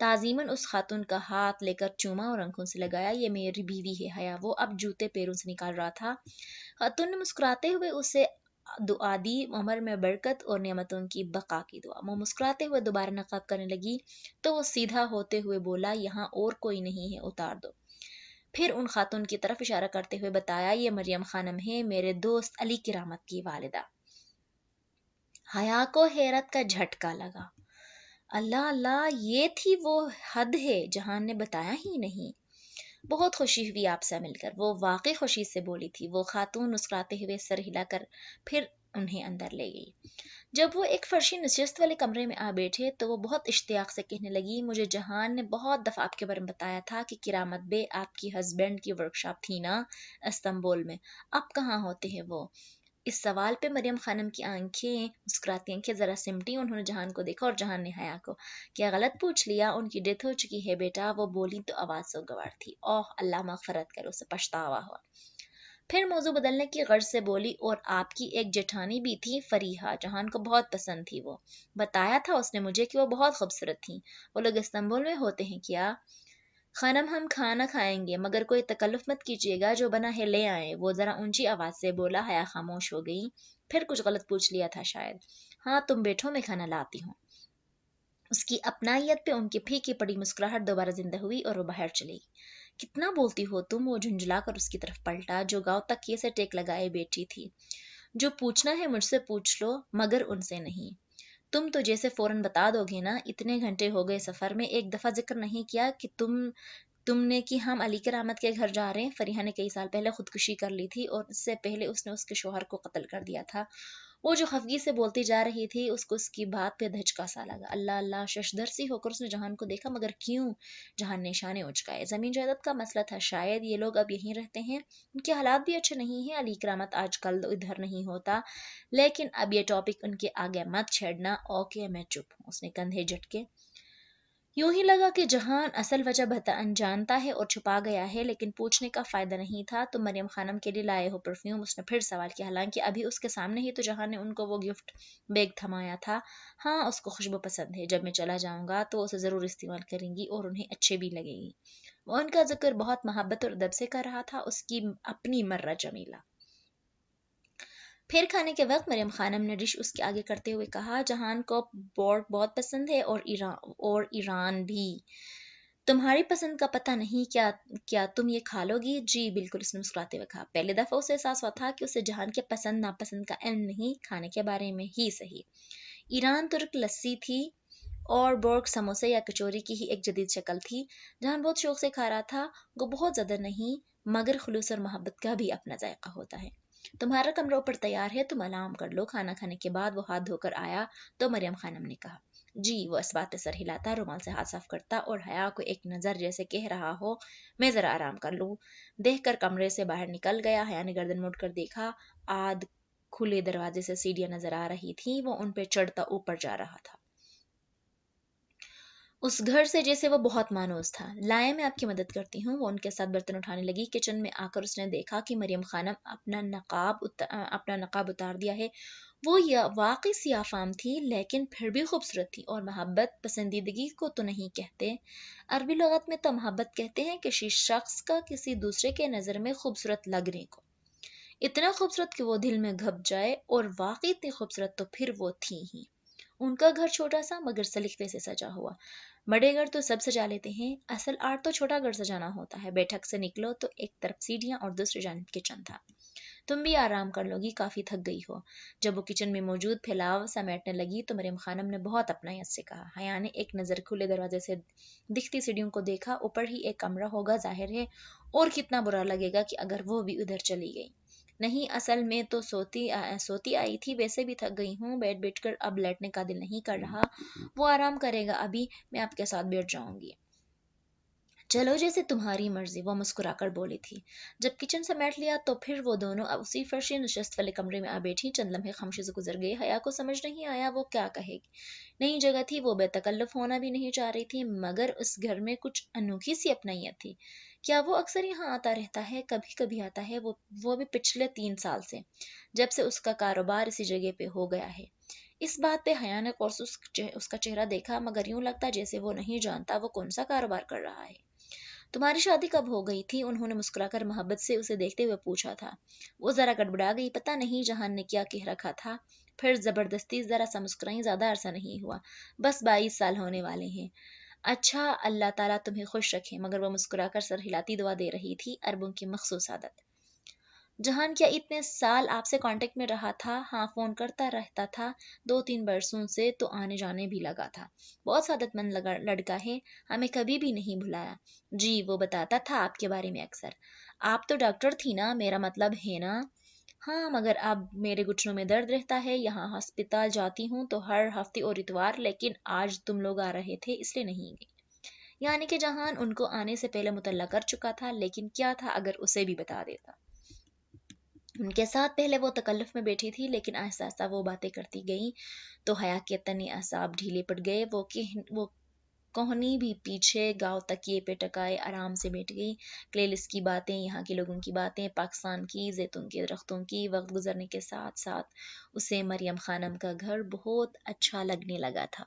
تعظیماً اس خاتون کا ہاتھ لے کر چوما اور آنکھوں سے لگایا. یہ میری بیوی ہے حیا. وہ اب جوتے پیروں سے نکال رہا تھا. خاتون نے مسکراتے ہوئے اسے دعا دی، عمر میں برکت اور نعمتوں کی بقا کی دعا. وہ مسکراتے ہوئے دوبارہ نقاب کرنے لگی تو وہ سیدھا ہوتے ہوئے بولا، یہاں اور کوئی نہیں ہے، اتار دو. پھر ان خاتون کی طرف اشارہ کرتے ہوئے بتایا، یہ مریم خانم ہے، میرے دوست علی کرامت کی والدہ. حیا کو حیرت کا جھٹکا لگا. اللہ اللہ، یہ تھی وہ حد ہے. جہان نے بتایا ہی نہیں. بہت خوشی ہوئی آپ سے مل کر. وہ واقعی خوشی سے بولی تھی. وہ خاتون مسکراتے ہوئے سر ہلا کر پھر انہیں اندر لے گئی. جب وہ ایک فرشی نشست والے کمرے میں آ بیٹھے تو وہ بہت اشتیاق سے کہنے لگی، مجھے جہان نے بہت دفعہ آپ کے بارے میں بتایا تھا کہ کرامت بے آپ کی ہسبینڈ کی ورکشاپ تھی نا استنبول میں، اب کہاں ہوتے ہیں وہ؟ اس سوال پہ مریم خانم کی مسکراتی آنکھیں ذرا سمٹی. انہوں نے جہان کو دیکھا اور جہان نے حیا کو. کیا غلط پوچھ لیا؟ ان کی ڈیتھ ہو چکی ہے بیٹا. وہ بولی تو آواز سوگوار تھی. اوہ اللہ مغفرت کرے، اسے پچھتاوا ہوا. پھر موضوع بدلنے کی غرض سے بولی، اور آپ کی ایک جٹھانی بھی تھی فریحہ، جہان کو بہت پسند تھی. وہ بتایا تھا اس نے مجھے کہ وہ بہت خوبصورت تھیں. وہ لوگ استنبول میں ہوتے ہیں کیا؟ خانم ہم کھانا کھائیں گے مگر کوئی تکلف مت کیجیے گا، جو بنا ہے لے آئیں. وہ ذرا اونچی آواز سے بولا. حیا خاموش ہو گئی. پھر کچھ غلط پوچھ لیا تھا شاید. ہاں تم بیٹھو، میں کھانا لاتی ہوں. اس کی اپنائیت پہ ان کی پھیکی پڑی مسکراہٹ دوبارہ زندہ ہوئی اور وہ باہر چلی گئی. کتنا بولتی ہو تم؟ وہ جھنجھلا کر اس کی طرف پلٹا جو گاؤں تک یہ سے ٹیک لگائے بیٹھی تھی. جو پوچھنا ہے مجھ سے پوچھ لو مگر ان سے نہیں. تم تو جیسے فوراً بتا دو گے نا. اتنے گھنٹے ہو گئے سفر میں، ایک دفعہ ذکر نہیں کیا کہ تم نے کہ ہم علی کرامت کے گھر جا رہے ہیں. فریحہ نے کئی سال پہلے خودکشی کر لی تھی اور اس سے پہلے اس نے اس کے شوہر کو قتل کر دیا تھا. وہ جو خفگی سے بولتی جا رہی تھی اس کو اس کی بات پہ دھچکا سا لگا. اللہ اللہ، ششدر سی ہو کر اس نے جہان کو دیکھا. مگر کیوں؟ جہان نے اشارے اچکائے. زمین جائیداد کا مسئلہ تھا شاید. یہ لوگ اب یہیں رہتے ہیں. ان کے حالات بھی اچھے نہیں ہیں. علی کرامت آج کل ادھر نہیں ہوتا. لیکن اب یہ ٹاپک ان کے آگے مت چھیڑنا. اوکے میں چپ ہوں. اس نے کندھے جھٹکے. یوں ہی لگا کہ جہان اصل وجہ جانتا ہے اور چھپا گیا ہے، لیکن پوچھنے کا فائدہ نہیں تھا. تم مریم خانم کے لیے لائے ہو پرفیوم؟ اس نے پھر سوال کیا، حالانکہ ابھی اس کے سامنے ہی تو جہان نے ان کو وہ گفٹ بیگ تھمایا تھا. ہاں اس کو خوشبو پسند ہے. جب میں چلا جاؤں گا تو اسے ضرور استعمال کریں گی اور انہیں اچھے بھی لگے گی. وہ ان کا ذکر بہت محبت اور ادب سے کر رہا تھا. اس کی اپنی مرہ جمیلہ. پھر کھانے کے وقت مریم خانم نے ڈش اس کے آگے کرتے ہوئے کہا، جہان کو بورڈ بہت پسند ہے اور ایران بھی. تمہاری پسند کا پتہ نہیں کیا تم یہ کھا لو گی؟ جی بالکل، اس نے مسکراتے ہوئے کہا. پہلے دفعہ اسے احساس ہوا تھا کہ اسے جہان کے پسند ناپسند کا علم نہیں، کھانے کے بارے میں ہی صحیح. ایران ترک لسی تھی اور بورگ سموسے یا کچوری کی ہی ایک جدید شکل تھی. جہان بہت شوق سے کھا رہا تھا. وہ بہت زیادہ نہیں، مگر خلوص اور محبت کا بھی اپنا ذائقہ ہوتا ہے. تمہارا کمرہ اوپر تیار ہے، تم آرام کر لو. کھانا کھانے کے بعد وہ ہاتھ دھو کر آیا تو مریم خانم نے کہا. جی. وہ اس بات پہ سر ہلاتا، رومال سے ہاتھ صاف کرتا اور حیا کو ایک نظر جیسے کہہ رہا ہو میں ذرا آرام کر لوں دیکھ کر کمرے سے باہر نکل گیا. حیا نے گردن موڑ کر دیکھا. آدھ کھلے دروازے سے سیڑھیاں نظر آ رہی تھیں. وہ ان پہ چڑھتا اوپر جا رہا تھا. اس گھر سے جیسے وہ بہت مانوس تھا. لائے میں آپ کی مدد کرتی ہوں. وہ ان کے ساتھ برتن اٹھانے لگی. کچن میں آ کر اس نے دیکھا کہ مریم خانم اپنا نقاب اتار دیا ہے. وہ واقعی سیاہ فام تھی لیکن پھر بھی خوبصورت تھی. اور محبت پسندیدگی کو تو نہیں کہتے. عربی لغت میں تو محبت کہتے ہیں کسی شخص کا کسی دوسرے کے نظر میں خوبصورت لگنے کو. اتنا خوبصورت کہ وہ دل میں گھب جائے. اور واقعی اتنی خوبصورت تو پھر وہ تھی ہی. ان کا گھر چھوٹا سا مگر سلیقے سے سجا ہوا. بڑے گھر تو سب سجا لیتے ہیں، اصل آرٹ تو چھوٹا گھر سجانا ہوتا ہے. بیٹھک سے نکلو تو ایک طرف سیڑھیاں اور دوسری جانب کچن تھا. تم بھی آرام کر لو گی، کافی تھک گئی ہو. جب وہ کچن میں موجود پھیلاؤ سمیٹنے لگی تو مریم خانم نے بہت اپنائیت سے کہا. حیا نے ایک نظر کھلے دروازے سے دکھتی سیڑھیوں کو دیکھا. اوپر ہی ایک کمرہ ہوگا ظاہر ہے، اور کتنا برا لگے گا کہ اگر وہ بھی ادھر چلی گئی. نہیں اصل میں تو سوتی آئی تھی. ویسے بھی تھک گئی ہوں. بیٹھ کر اب لیٹنے کا دل نہیں کر رہا. وہ آرام کرے گا ابھی، میں آپ کے ساتھ بیٹھ جاؤں گی. چلو جیسے تمہاری مرضی. وہ مسکرا کر بولی تھی. جب کچن سمیٹ لیا تو پھر وہ دونوں اب اسی فرشی نشست والے کمرے میں آ بیٹھی. چند لمحے خاموشی سے گزر گئے. حیا کو سمجھ نہیں آیا وہ کیا کہے گی. نئی جگہ تھی، وہ بے تکلف ہونا بھی نہیں چاہ رہی تھی، مگر اس گھر میں کچھ انوکھی سی اپنائیت تھی. کیا وہ اکثر یہاں آتا رہتا ہے؟ کبھی کبھی آتا ہے. وہ بھی پچھلے 3 سال سے، جب سے اس کا کاروبار اسی جگہ پہ ہو گیا ہے. اس بات پہ حیا نے قرص اس کا چہرہ دیکھا، مگر یوں لگتا جیسے وہ نہیں جانتا وہ کون سا کاروبار کر رہا ہے۔ تمہاری شادی کب ہو گئی تھی؟ انہوں نے مسکرا کر محبت سے اسے دیکھتے ہوئے پوچھا تھا۔ وہ ذرا گڑبڑا گئی، پتہ نہیں جہان نے کیا کہہ رکھا تھا۔ پھر زبردستی ذرا سا مسکرائیں، زیادہ عرصہ نہیں ہوا، بس 22 سال ہونے والے ہیں۔ اچھا، اللہ تعالیٰ تمہیں خوش رکھے، مگر وہ مسکرا کر سر ہلاتی دعا دے رہی تھی۔ عربوں کی مخصوص عادت۔ جہان کیا اتنے سال آپ سے کانٹیکٹ میں رہا تھا؟ ہاں، فون کرتا رہتا تھا 2-3 برسوں سے، تو آنے جانے بھی لگا تھا۔ بہت سعادت مند لڑکا ہے، ہمیں کبھی بھی نہیں بھلایا۔ جی، وہ بتاتا تھا آپ کے بارے میں اکثر۔ آپ تو ڈاکٹر تھی نا، میرا مطلب ہے نا۔ ہاں، مگر اب میرے گھٹنوں میں درد رہتا ہے، یہاں ہسپتال جاتی ہوں تو ہر ہفتے اور اتوار، لیکن آج تم لوگ آ رہے تھے اس لیے نہیں گئی۔ یعنی کہ جہان ان کو آنے سے پہلے مطلع کر چکا تھا، لیکن کیا تھا اگر اسے بھی بتا دیتا۔ ان کے ساتھ پہلے وہ تکلف میں بیٹھی تھی، لیکن آہستہ آہستہ وہ باتیں کرتی گئیں تو حیا کے تنے اعصاب ڈھیلے پڑ گئے۔ وہ کوہنی بھی پیچھے گاؤں تکیے پہ ٹکائے آرام سے بیٹھ گئی۔ کلیلس کی باتیں، یہاں کے لوگوں کی باتیں، پاکستان کی، زیتون کے درختوں کی، وقت گزرنے کے ساتھ ساتھ اسے مریم خانم کا گھر بہت اچھا لگنے لگا تھا۔